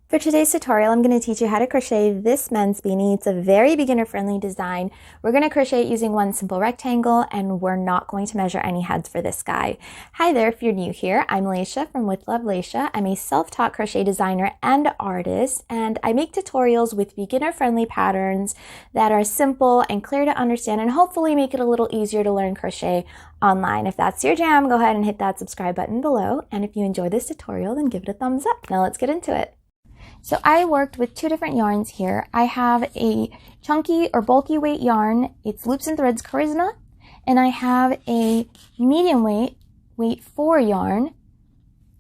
For today's tutorial, I'm going to teach you how to crochet this men's beanie. It's a very beginner-friendly design. We're going to crochet it using one simple rectangle, and we're not going to measure any heads for this guy. Hi there, if you're new here, I'm Laisha from With Love Laisha. I'm a self-taught crochet designer and artist, and I make tutorials with beginner-friendly patterns that are simple and clear to understand and hopefully make it a little easier to learn crochet online. If that's your jam, go ahead and hit that subscribe button below. And if you enjoy this tutorial, then give it a thumbs up. Now let's get into it. So I worked with two different yarns here. I have a chunky or bulky weight yarn. It's Loops and Threads Charisma. And I have a medium weight 4 yarn.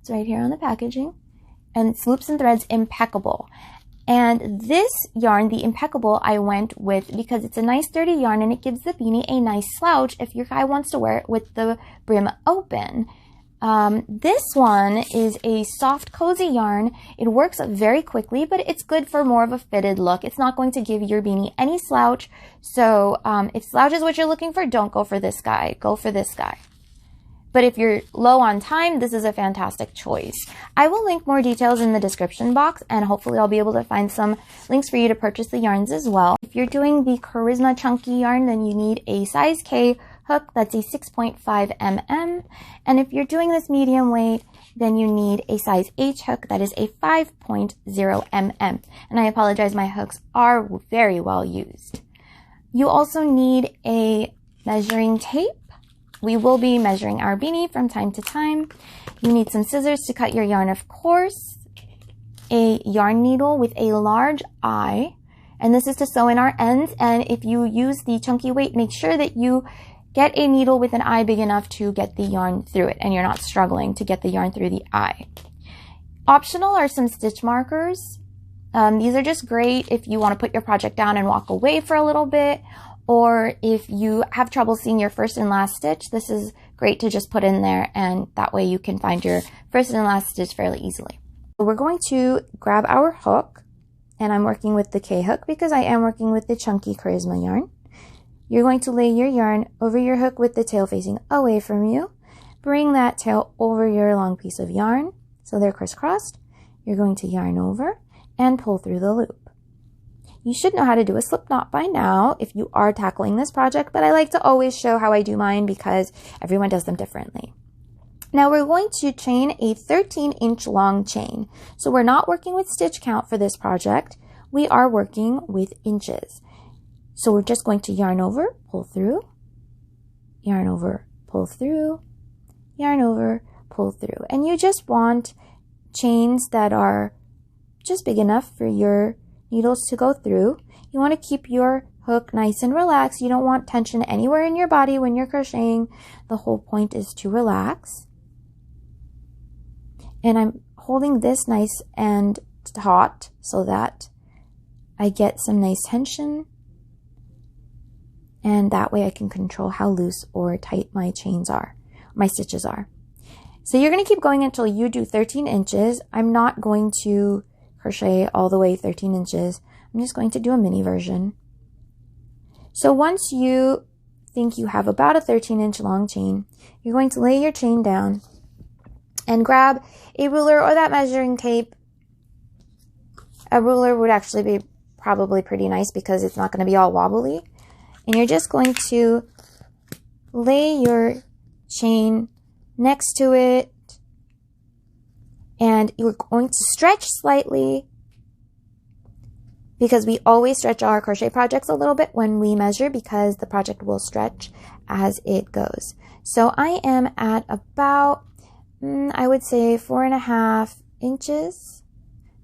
It's right here on the packaging. And it's Loops and Threads Impeccable. And this yarn, the Impeccable, I went with because it's a nice sturdy yarn and it gives the beanie a nice slouch if your guy wants to wear it with the brim open. This one is a soft, cozy yarn. It works very quickly, but it's good for more of a fitted look. It's not going to give your beanie any slouch. So if slouch is what you're looking for, don't go for this guy. Go for this guy. But if you're low on time, this is a fantastic choice. I will link more details in the description box, and hopefully I'll be able to find some links for you to purchase the yarns as well. If you're doing the Charisma Chunky yarn, then you need a size K hook. That's a 6.5 mm. And if you're doing this medium weight, then you need a size H hook. That is a 5.0 mm. And I apologize, my hooks are very well used. You also need a measuring tape. We will be measuring our beanie from time to time. You need some scissors to cut your yarn, of course, a yarn needle with a large eye, and this is to sew in our ends. And if you use the chunky weight, make sure that you get a needle with an eye big enough to get the yarn through it, and you're not struggling to get the yarn through the eye. Optional are some stitch markers. These are just great if you want to put your project down and walk away for a little bit, or if you have trouble seeing your first and last stitch, this is great to just put in there, and that way you can find your first and last stitch fairly easily. So we're going to grab our hook, and I'm working with the K hook because I am working with the chunky Charisma yarn. You're going to lay your yarn over your hook with the tail facing away from you. Bring that tail over your long piece of yarn so they're crisscrossed. You're going to yarn over and pull through the loop. You should know how to do a slip knot by now if you are tackling this project, but I like to always show how I do mine because everyone does them differently. Now we're going to chain a 13-inch long chain. So we're not working with stitch count for this project. We are working with inches. So we're just going to yarn over, pull through, yarn over, pull through, yarn over, pull through. And you just want chains that are just big enough for your needles to go through. You want to keep your hook nice and relaxed. You don't want tension anywhere in your body when you're crocheting. The whole point is to relax. And I'm holding this nice and taut so that I get some nice tension. And that way I can control how loose or tight my chains are, my stitches are. So you're going to keep going until you do 13 inches. I'm not going to crochet all the way 13 inches. I'm just going to do a mini version. So once you think you have about a 13-inch long chain, you're going to lay your chain down and grab a ruler or that measuring tape. A ruler would actually be probably pretty nice because it's not going to be all wobbly. And you're just going to lay your chain next to it, and you're going to stretch slightly because we always stretch our crochet projects a little bit when we measure because the project will stretch as it goes. So I am at about, I would say 4.5 inches,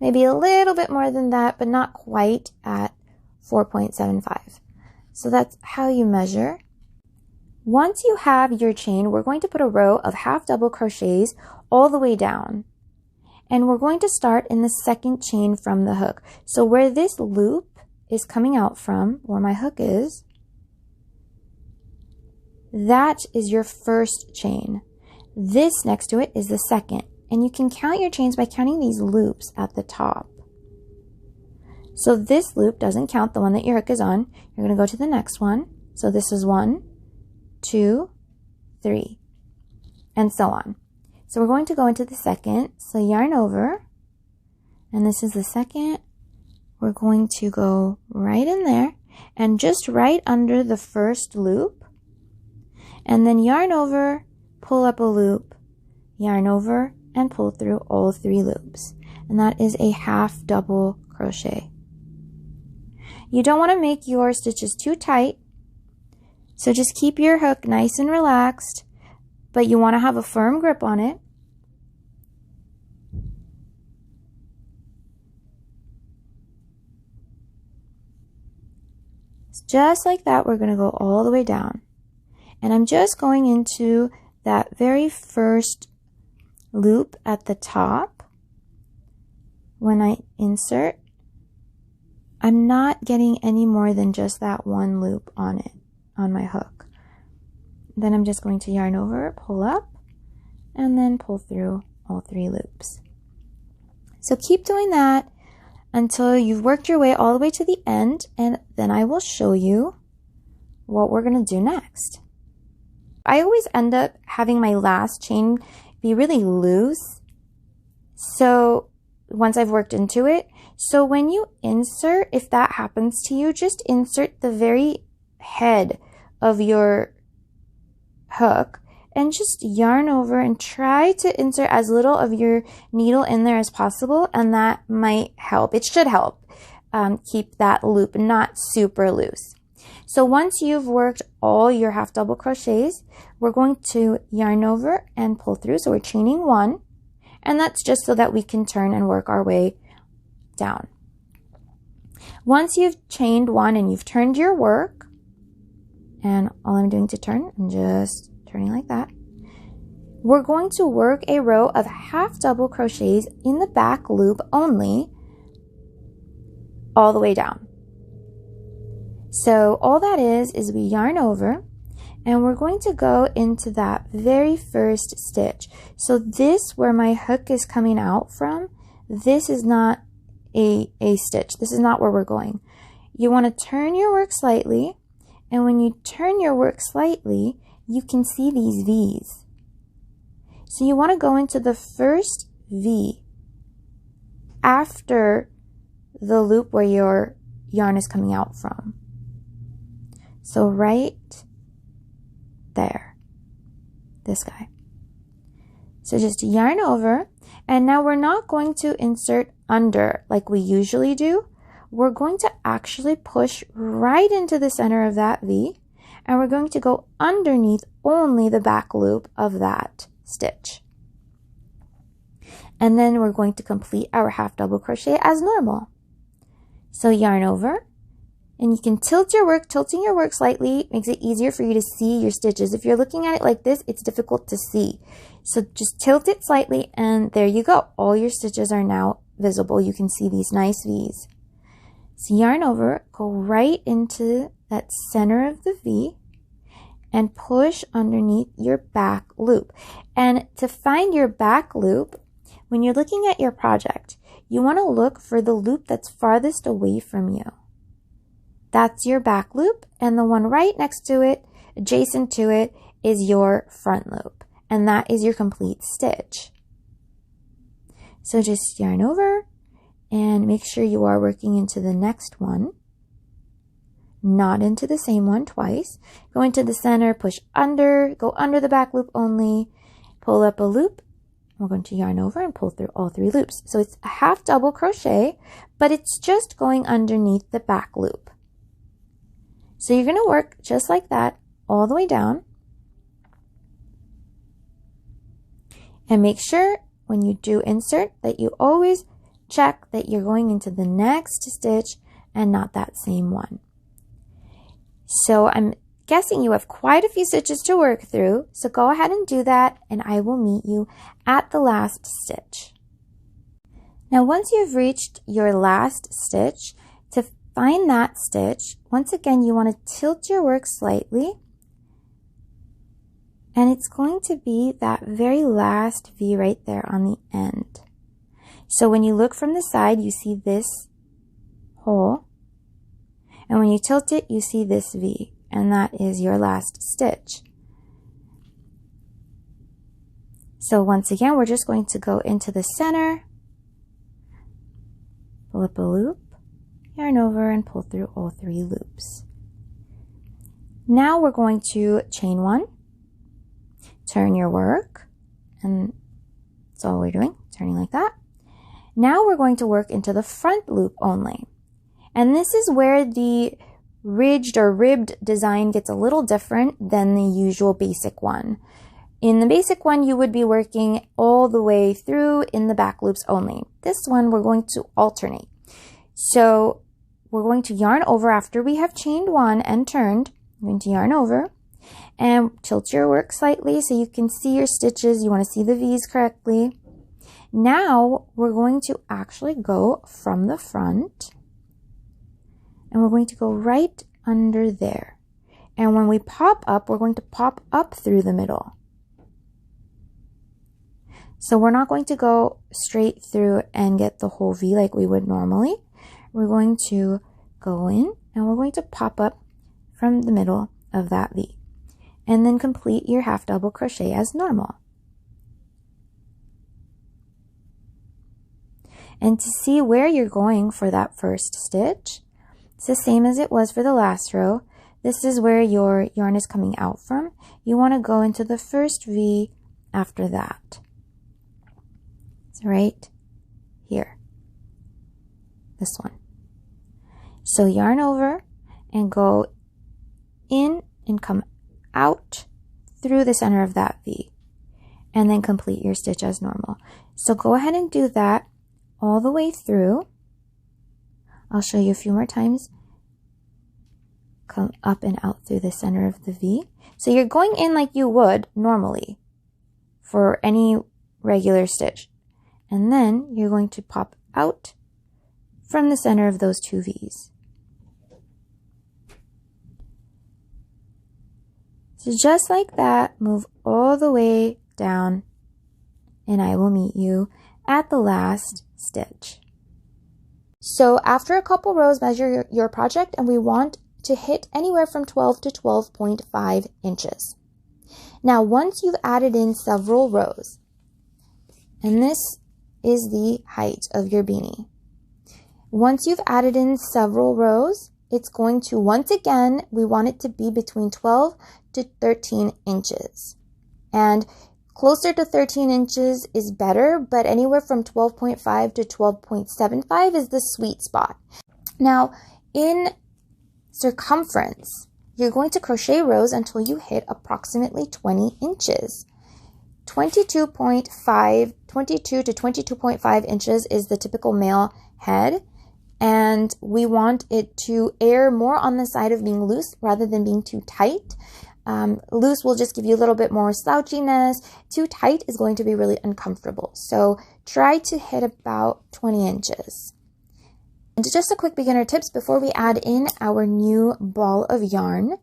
maybe a little bit more than that, but not quite at 4.75. So that's how you measure. Once you have your chain, we're going to put a row of half double crochets all the way down. And we're going to start in the second chain from the hook. So where this loop is coming out from, where my hook is, that is your first chain. This next to it is the second. And you can count your chains by counting these loops at the top. So this loop doesn't count, the one that your hook is on. You're going to go to the next one. So this is 1, 2, 3, and so on. So we're going to go into the second. So yarn over, and this is the second. We're going to go right in there and just right under the first loop, and then yarn over, pull up a loop, yarn over, and pull through all 3 loops. And that is a half double crochet. You don't want to make your stitches too tight, so just keep your hook nice and relaxed, but you want to have a firm grip on it. Just like that, we're going to go all the way down. And I'm just going into that very first loop at the top. When I insert, I'm not getting any more than just that one loop on it, on my hook. Then I'm just going to yarn over, pull up, and then pull through all 3 loops. So keep doing that until you've worked your way all the way to the end, and then I will show you what we're going to do next. I always end up having my last chain be really loose, so once I've worked into it, so when you insert, if that happens to you, just insert the very head of your hook and just yarn over and try to insert as little of your needle in there as possible, and that might help. It should help keep that loop not super loose. So once you've worked all your half double crochets, we're going to yarn over and pull through. So we're chaining 1, and that's just so that we can turn and work our way down. Once you've chained 1 and you've turned your work, and all I'm doing to turn, I'm just turning like that, we're going to work a row of half double crochets in the back loop only, all the way down. So all that is we yarn over, and we're going to go into that very first stitch. So this, where my hook is coming out from, this is not a stitch. This is not where we're going. You want to turn your work slightly, and when you turn your work slightly, you can see these V's. So you want to go into the first V after the loop where your yarn is coming out from. So right there, this guy. So just yarn over, and now we're not going to insert under like we usually do. We're going to actually push right into the center of that V, and we're going to go underneath only the back loop of that stitch. And then we're going to complete our half double crochet as normal. So yarn over, and you can tilt your work. Tilting your work slightly makes it easier for you to see your stitches. If you're looking at it like this, it's difficult to see. So just tilt it slightly, and there you go. All your stitches are now visible. You can see these nice V's. So yarn over, go right into that center of the V, and push underneath your back loop. And to find your back loop, when you're looking at your project, you want to look for the loop that's farthest away from you. That's your back loop, and the one right next to it, adjacent to it, is your front loop, and that is your complete stitch. So just yarn over and make sure you are working into the next one, not into the same one twice. Go into the center, push under, go under the back loop only, pull up a loop. We're going to yarn over and pull through all 3 loops. So it's a half double crochet, but it's just going underneath the back loop. So you're going to work just like that all the way down. And make sure when you do insert that you always check that you're going into the next stitch and not that same one. So I'm guessing you have quite a few stitches to work through, so go ahead and do that, and I will meet you at the last stitch. Now once you've reached your last stitch, to find that stitch, once again you want to tilt your work slightly, and it's going to be that very last V right there on the end. So when you look from the side, you see this hole, and when you tilt it, you see this V, and that is your last stitch. So once again, we're just going to go into the center, pull up a loop, yarn over, and pull through all 3 loops. Now we're going to chain 1, turn your work, and that's all we're doing, turning like that. Now we're going to work into the front loop only. And this is where the ridged or ribbed design gets a little different than the usual basic one. In the basic one, you would be working all the way through in the back loops only. This one, we're going to alternate. So we're going to yarn over after we have chained 1 and turned. I'm going to yarn over and tilt your work slightly so you can see your stitches. You want to see the V's correctly. Now we're going to actually go from the front and we're going to go right under there. And when we pop up, we're going to pop up through the middle. So we're not going to go straight through and get the whole V like we would normally. We're going to go in and we're going to pop up from the middle of that V. And then complete your half double crochet as normal. And to see where you're going for that first stitch, it's the same as it was for the last row. This is where your yarn is coming out from. You want to go into the first V after that. It's right here. This one. So yarn over and go in and come out through the center of that V. And then complete your stitch as normal. So go ahead and do that all the way through. I'll show you a few more times. Come up and out through the center of the V. So you're going in like you would normally for any regular stitch. And then you're going to pop out from the center of those 2 V's. So just like that, move all the way down and I will meet you at the last stitch. So after a couple rows, measure your project and we want to hit anywhere from 12 to 12.5 inches. Now, once you've added in several rows, and this is the height of your beanie. Once you've added in several rows, it's going to, once again, we want it to be between 12 to 13 inches. And closer to 13 inches is better, but anywhere from 12.5 to 12.75 is the sweet spot. Now, in circumference, you're going to crochet rows until you hit approximately 20 inches. 22 to 22.5 inches is the typical male head, and we want it to err more on the side of being loose rather than being too tight. Loose will just give you a little bit more slouchiness. Too tight is going to be really uncomfortable. So try to hit about 20 inches. And just a quick beginner tips before we add in our new ball of yarn.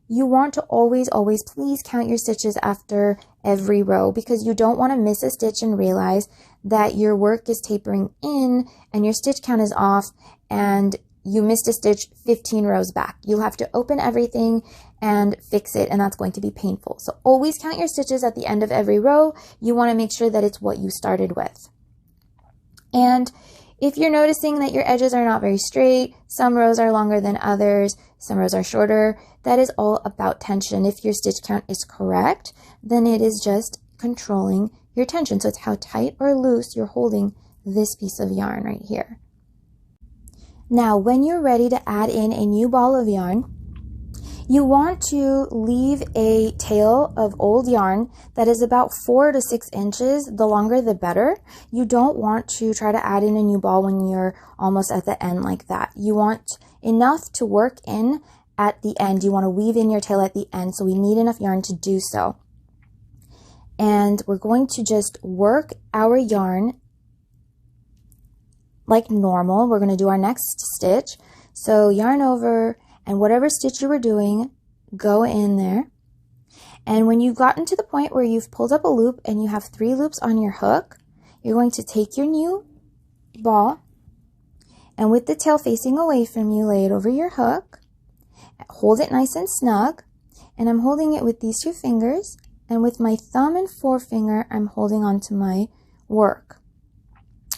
You want to always please count your stitches after every row because you don't want to miss a stitch and realize that your work is tapering in and your stitch count is off and you missed a stitch 15 rows back. You'll have to open everything and fix it, and that's going to be painful. So always count your stitches at the end of every row. You want to make sure that it's what you started with. And if you're noticing that your edges are not very straight, some rows are longer than others, some rows are shorter, that is all about tension. If your stitch count is correct, then it is just controlling your tension. So it's how tight or loose you're holding this piece of yarn right here. Now, when you're ready to add in a new ball of yarn, you want to leave a tail of old yarn that is about 4 to 6 inches. The longer the better. You don't want to try to add in a new ball when you're almost at the end like that. You want enough to work in at the end. You want to weave in your tail at the end, so we need enough yarn to do so. And we're going to just work our yarn like normal. We're going to do our next stitch. So yarn over, and whatever stitch you were doing, go in there. And when you've gotten to the point where you've pulled up a loop and you have 3 loops on your hook, you're going to take your new ball and with the tail facing away from you, lay it over your hook, hold it nice and snug, and I'm holding it with these 2 fingers, and with my thumb and forefinger, I'm holding onto my work.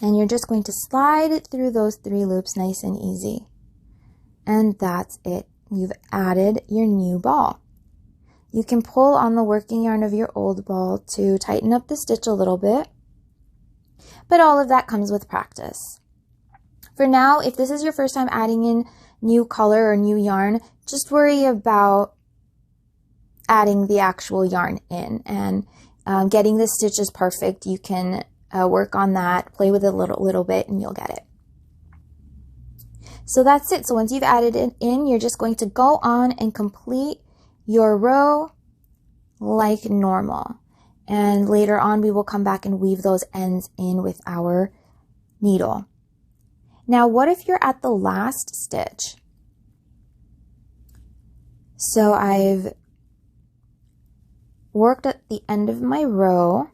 And you're just going to slide it through those 3 loops nice and easy. And that's it. You've added your new ball. You can pull on the working yarn of your old ball to tighten up the stitch a little bit, but all of that comes with practice. For now, if this is your first time adding in new color or new yarn, just worry about adding the actual yarn in and getting the stitches perfect. You can work on that, play with it a little bit, and you'll get it. So that's it. So once you've added it in, you're just going to go on and complete your row like normal. And later on, we will come back and weave those ends in with our needle. Now, what if you're at the last stitch? So I've worked at the end of my row.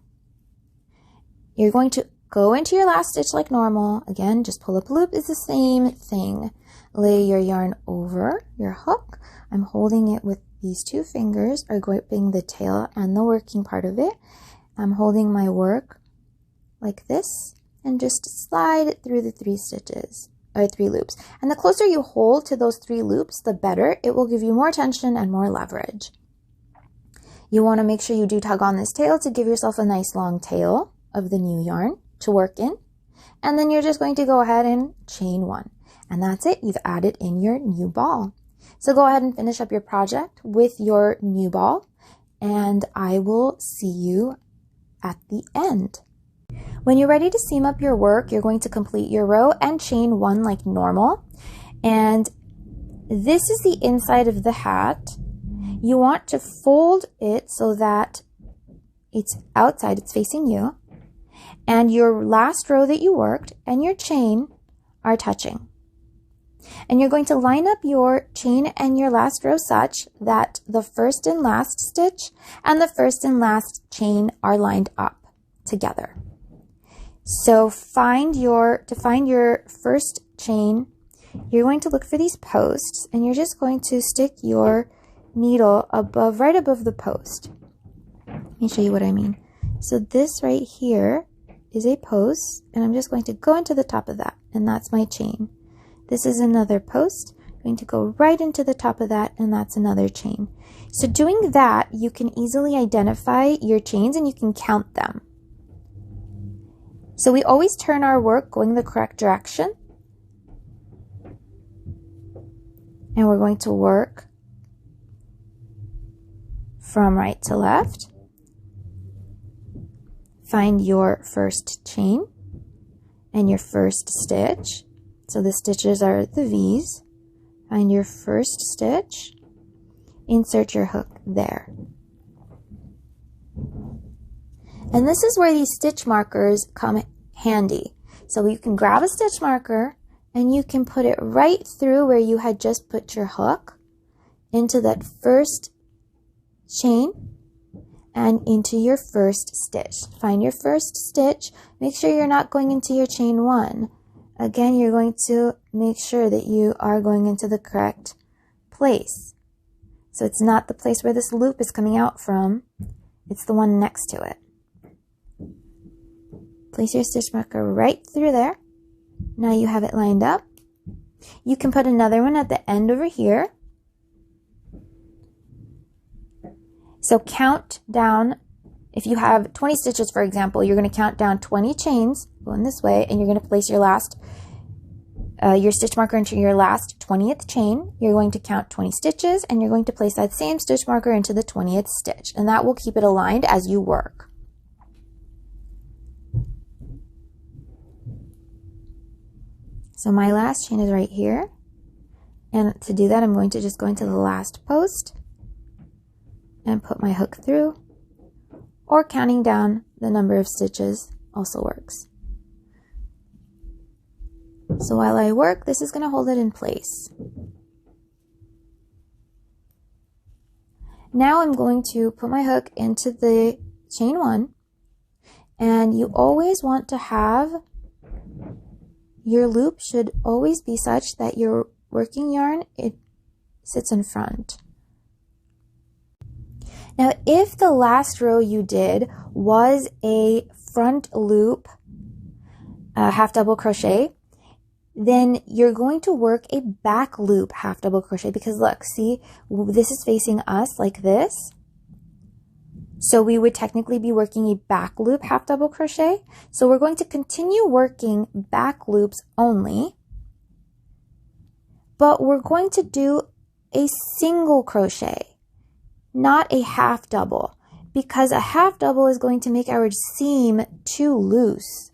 You're going to go into your last stitch like normal. Again, just pull up a loop is the same thing. Lay your yarn over your hook. I'm holding it with these 2 fingers, are gripping the tail and the working part of it. I'm holding my work like this and just slide it through the 3 stitches or 3 loops. And the closer you hold to those 3 loops, the better. It will give you more tension and more leverage. You want to make sure you do tug on this tail to give yourself a nice long tail of the new yarn to work in. And then you're just going to go ahead and chain 1. And that's it. You've added in your new ball. So go ahead and finish up your project with your new ball, and I will see you at the end. When you're ready to seam up your work, you're going to complete your row and chain 1 like normal. And this is the inside of the hat. You want to fold it so that it's outside, it's facing you, and your last row that you worked and your chain are touching. And you're going to line up your chain and your last row such that the first and last stitch and the first and last chain are lined up together. So to find your first chain, you're going to look for these posts, and you're just going to stick your needle right above the post. Let me show you what I mean. So this right here is a post, and I'm just going to go into the top of that, and that's my chain. This is another post. I'm going to go right into the top of that, and that's another chain. So doing that, you can easily identify your chains and you can count them. So we always turn our work going the correct direction. And we're going to work from right to left. Find your first chain and your first stitch. So the stitches are the V's. Find your first stitch, insert your hook there. And this is where these stitch markers come handy. So you can grab a stitch marker and you can put it right through where you had just put your hook into that first chain and into your first stitch. Find your first stitch. Make sure you're not going into your chain 1. Again, you're going to make sure that you are going into the correct place. So it's not the place where this loop is coming out from, it's the one next to it. Place your stitch marker right through there. Now you have it lined up. You can put another one at the end over here. So count down. If you have 20 stitches, for example, you're going to count down 20 chains going this way, and you're going to place your stitch marker into your last 20th chain. You're going to count 20 stitches, and you're going to place that same stitch marker into the 20th stitch, and that will keep it aligned as you work. So my last chain is right here, and to do that, I'm going to just go into the last post and put my hook through, or counting down the number of stitches also works. So while I work, this is going to hold it in place. Now I'm going to put my hook into the chain 1, and you always want to have your loop should always be such that your working yarn, it sits in front. Now, if the last row you did was a front loop, half double crochet, then you're going to work a back loop half double crochet, because look, see, this is facing us like this. So we would technically be working a back loop half double crochet. So we're going to continue working back loops only, but we're going to do a single crochet, not a half double, because a half double is going to make our seam too loose.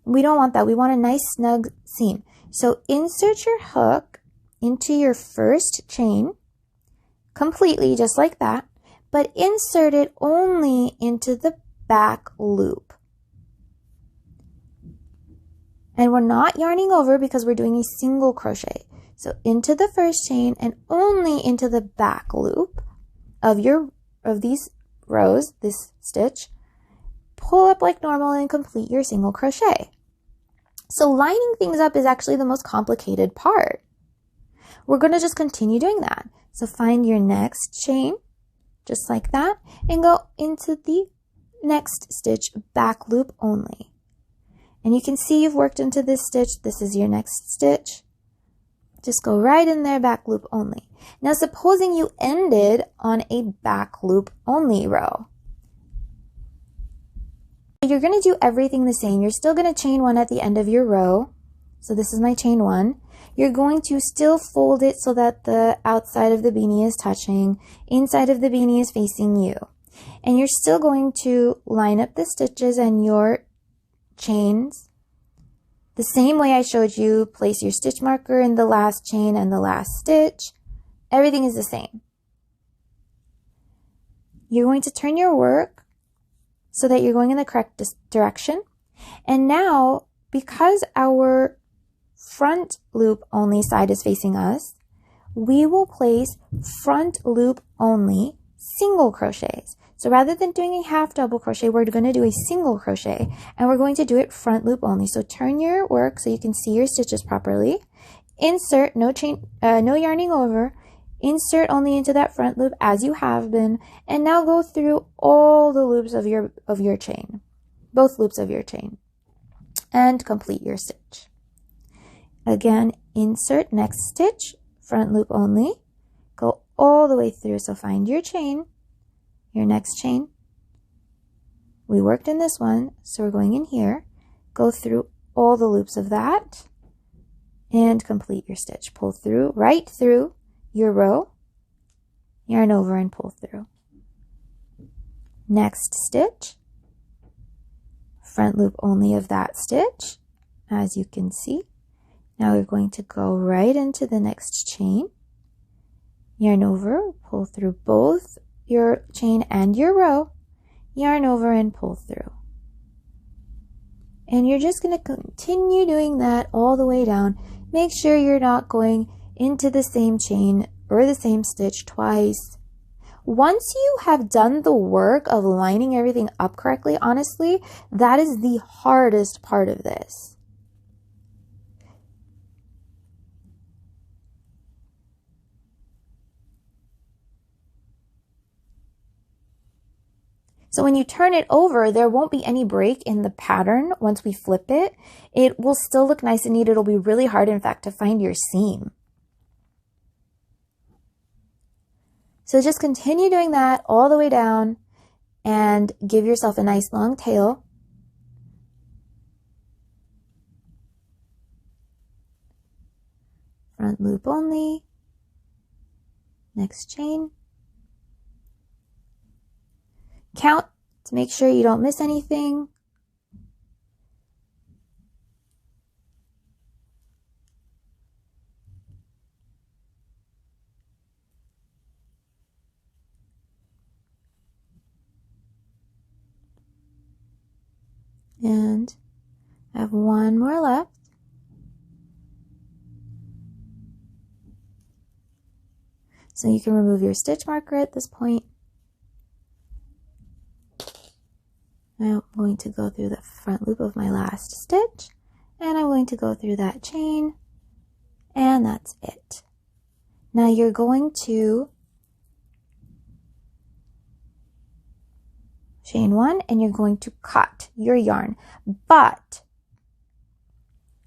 We don't want that. We want a nice snug seam. So insert your hook into your first chain completely, just like that, but insert it only into the back loop. And we're not yarning over because we're doing a single crochet. So into the first chain and only into the back loop of these rows, this stitch. Pull up like normal and complete your single crochet. So lining things up is actually the most complicated part. We're going to just continue doing that. So find your next chain, just like that, and go into the next stitch, back loop only. And you can see you've worked into this stitch. This is your next stitch. Just go right in there, back loop only. Now supposing you ended on a back loop only row. You're going to do everything the same. You're still going to chain one at the end of your row. So this is my chain one. You're going to still fold it so that the outside of the beanie is touching, inside of the beanie is facing you. And you're still going to line up the stitches and your chains the same way I showed you. Place your stitch marker in the last chain and the last stitch. Everything is the same. You're going to turn your work so that you're going in the correct direction. And now, because our front loop only side is facing us, we will place front loop only single crochets. So rather than doing a half double crochet, we're going to do a single crochet, and we're going to do it front loop only. So turn your work so you can see your stitches properly. Insert, no yarning over. Insert only into that front loop as you have been, and now go through all the loops of your chain, both loops of your chain, and complete your stitch. Again, insert next stitch, front loop only, go all the way through. So find your chain, your next chain. We worked in this one, so we're going in here, go through all the loops of that, and complete your stitch. Pull through, right through your row, yarn over and pull through. Next stitch, front loop only of that stitch, as you can see. Now we're going to go right into the next chain, yarn over, pull through both your chain and your row, yarn over and pull through. And you're just going to continue doing that all the way down. Make sure you're not going into the same chain or the same stitch twice. Once you have done the work of lining everything up correctly, honestly, that is the hardest part of this. So when you turn it over, there won't be any break in the pattern. Once we flip it, it will still look nice and neat. It'll be really hard, in fact, to find your seam. So just continue doing that all the way down and give yourself a nice long tail. Front loop only, next chain. Count to make sure you don't miss anything. And I have one more left. So you can remove your stitch marker at this point. I'm going to go through the front loop of my last stitch, and I'm going to go through that chain, and that's it. Now you're going to chain one, and you're going to cut your yarn, but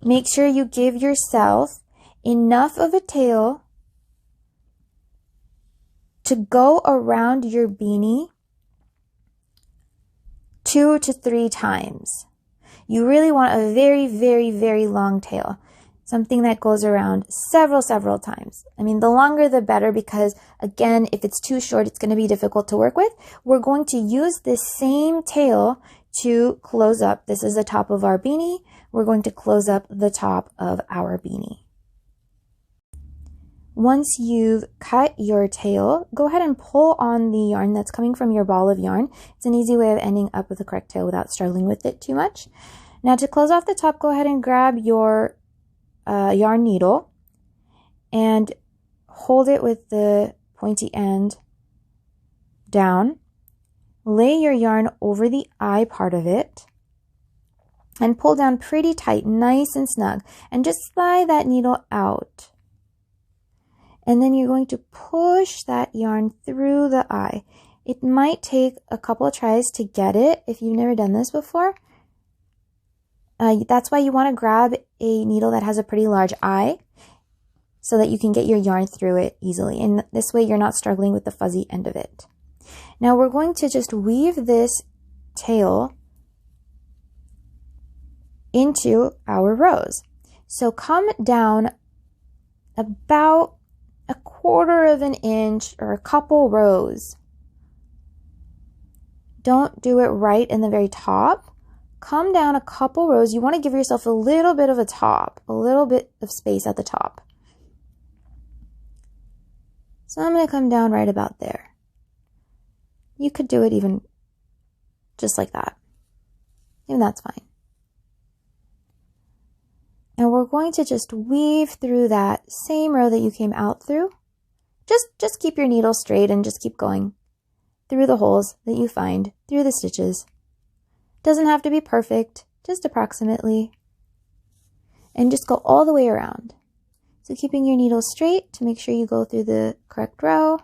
make sure you give yourself enough of a tail to go around your beanie 2 to 3 times. You really want a very, very, very long tail. Something that goes around several times. I mean, the longer the better, because again, if it's too short, it's going to be difficult to work with. We're going to use this same tail to close up. This is the top of our beanie. We're going to close up the top of our beanie. Once you've cut your tail, go ahead and pull on the yarn that's coming from your ball of yarn. It's an easy way of ending up with the correct tail without struggling with it too much. Now to close off the top, go ahead and grab your yarn needle and hold it with the pointy end down. Lay your yarn over the eye part of it and pull down pretty tight, nice and snug, and just slide that needle out. And then you're going to push that yarn through the eye. It might take a couple of tries to get it if you've never done this before. That's why you want to grab a needle that has a pretty large eye so that you can get your yarn through it easily. And this way you're not struggling with the fuzzy end of it. Now we're going to just weave this tail into our rows. So come down about 1/4 of an inch or a couple rows. Don't do it right in the very top. Come down a couple rows. You want to give yourself a little bit of a top, a little bit of space at the top. So I'm going to come down right about there. You could do it even just like that. Even that's fine. And we're going to just weave through that same row that you came out through. Just keep your needle straight and just keep going through the holes that you find, through the stitches. Doesn't have to be perfect, just approximately. And just go all the way around. So keeping your needle straight to make sure you go through the correct row.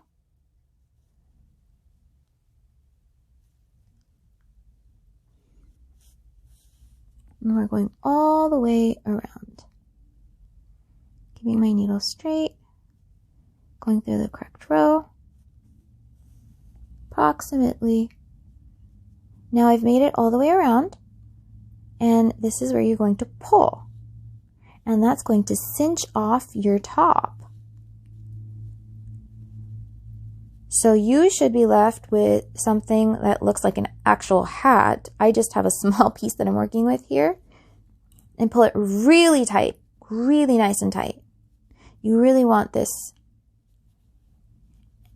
And we're going all the way around. Keeping my needle straight, going through the correct row, approximately. Now I've made it all the way around, and this is where you're going to pull. And that's going to cinch off your top. So you should be left with something that looks like an actual hat. I just have a small piece that I'm working with here. And pull it really tight, really nice and tight. You really want this.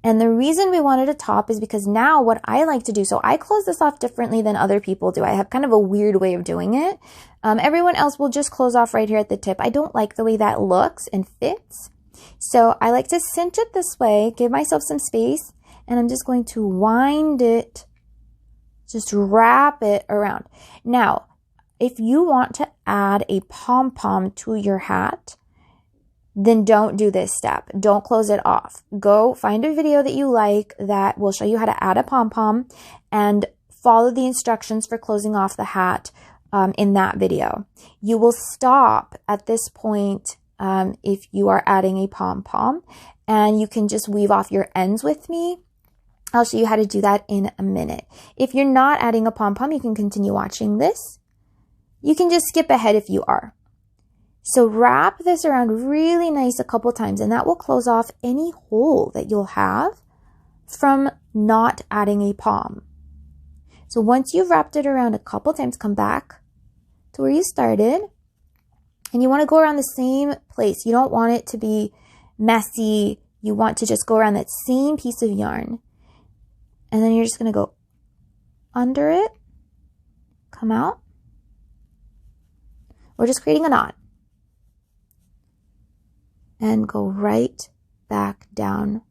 And the reason we wanted a top is because now what I like to do, so I close this off differently than other people do. I have kind of a weird way of doing it. Everyone else will just close off right here at the tip. I don't like the way that looks and fits. So I like to cinch it this way, give myself some space, and I'm just going to wind it, just wrap it around. Now, if you want to add a pom-pom to your hat, then don't do this step. Don't close it off. Go find a video that you like that will show you how to add a pom-pom and follow the instructions for closing off the hat in that video. You will stop at this point if you are adding a pom-pom, and you can just weave off your ends with me. I'll show you how to do that in a minute. If you're not adding a pom-pom, you can continue watching this. You can just skip ahead if you are. So wrap this around really nice a couple times, and that will close off any hole that you'll have from not adding a pom. So once you've wrapped it around a couple times, come back to where you started, and you want to go around the same place. You don't want it to be messy. You want to just go around that same piece of yarn, and then you're just going to go under it, come out. We're just creating a knot. And go right back down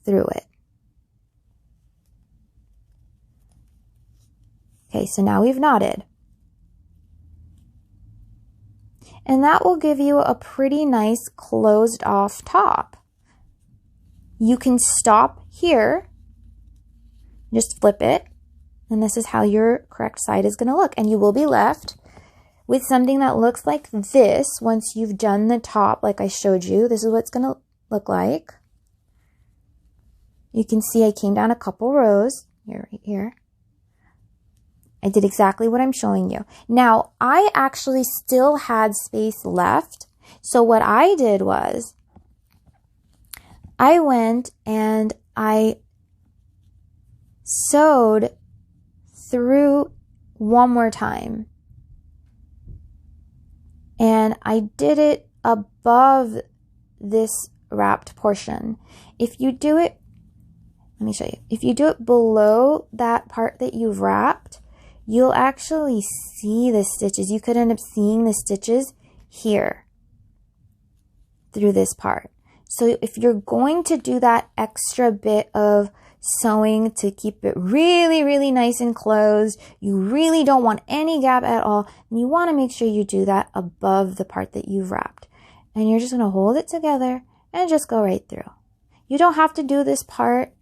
through it. Okay, so now we've knotted. And that will give you a pretty nice closed off top. You can stop here, just flip it, and this is how your correct side is going to look. And you will be left with something that looks like this. Once you've done the top like I showed you, this is what it's going to look like. You can see I came down a couple rows here, right here. I did exactly what I'm showing you. Now, I actually still had space left. So what I did was I went and I sewed through one more time. And I did it above this wrapped portion. If you do it, let me show you. If you do it below that part that you've wrapped, you'll actually see the stitches. You could end up seeing the stitches here through this part. So if you're going to do that extra bit of sewing to keep it really, really nice and closed, you really don't want any gap at all, and you want to make sure you do that above the part that you've wrapped. And you're just going to hold it together and just go right through. You don't have to do this part.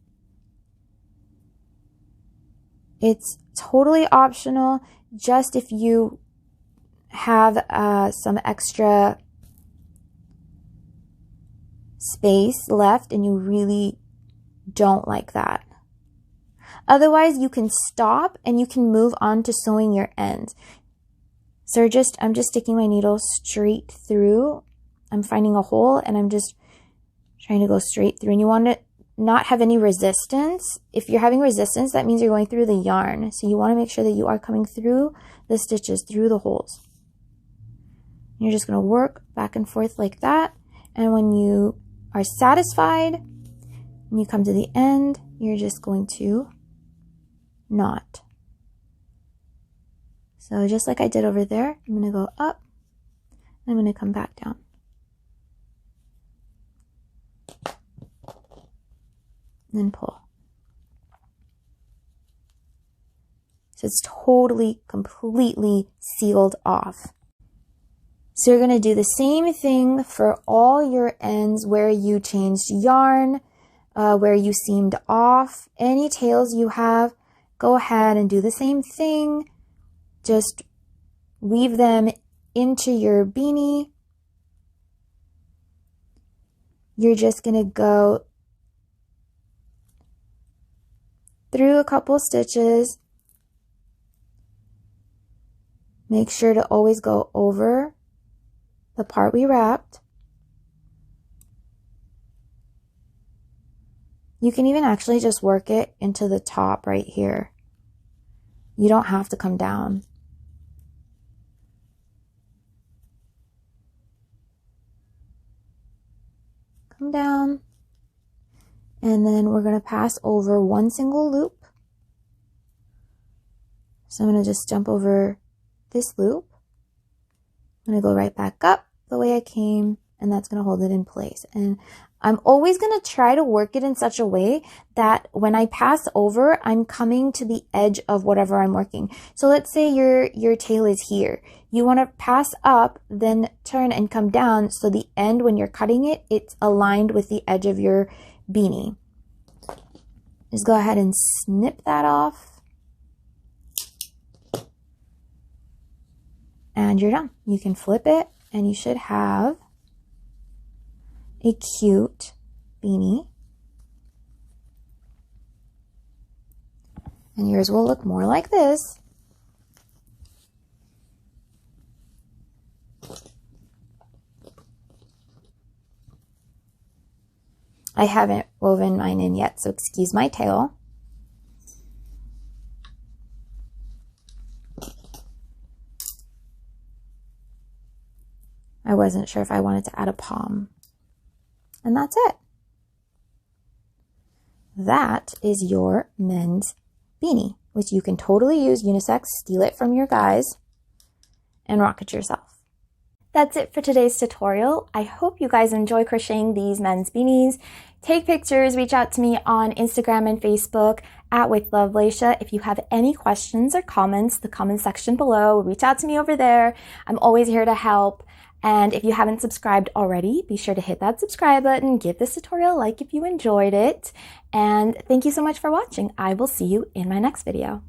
It's totally optional, just if you have some extra space left and you really don't like that. Otherwise, you can stop and you can move on to sewing your ends. So I'm just sticking my needle straight through. I'm finding a hole and I'm just trying to go straight through. And you want to not have any resistance. If you're having resistance, that means you're going through the yarn. So you want to make sure that you are coming through the stitches, through the holes. You're just going to work back and forth like that. And when you are satisfied, when you come to the end, you're just going to knot. So just like I did over there, I'm going to go up and I'm going to come back down. And then pull. So it's totally, completely sealed off. So you're going to do the same thing for all your ends where you changed yarn, where you seamed off. Any tails you have, go ahead and do the same thing. Just weave them into your beanie. You're just going to go through a couple stitches. Make sure to always go over the part we wrapped. You can even actually just work it into the top right here. You don't have to come down. Come down. And then we're going to pass over one single loop. So I'm going to just jump over this loop. I'm going to go right back up the way I came, and that's going to hold it in place. And I'm always going to try to work it in such a way that when I pass over, I'm coming to the edge of whatever I'm working. So let's say your tail is here. You want to pass up, then turn and come down, so the end, when you're cutting it, it's aligned with the edge of your beanie. Just go ahead and snip that off. And you're done. You can flip it and you should have a cute beanie. And yours will look more like this. I haven't woven mine in yet, so excuse my tail. I wasn't sure if I wanted to add a pom. And that's it. That is your men's beanie, which you can totally use unisex, steal it from your guys, and rock it yourself. That's it for today's tutorial. I hope you guys enjoy crocheting these men's beanies. Take pictures, reach out to me on Instagram and Facebook at @WithLoveLacia. If you have any questions or comments, the comment section below, reach out to me over there. I'm always here to help. And if you haven't subscribed already, be sure to hit that subscribe button, give this tutorial a like if you enjoyed it. And thank you so much for watching. I will see you in my next video.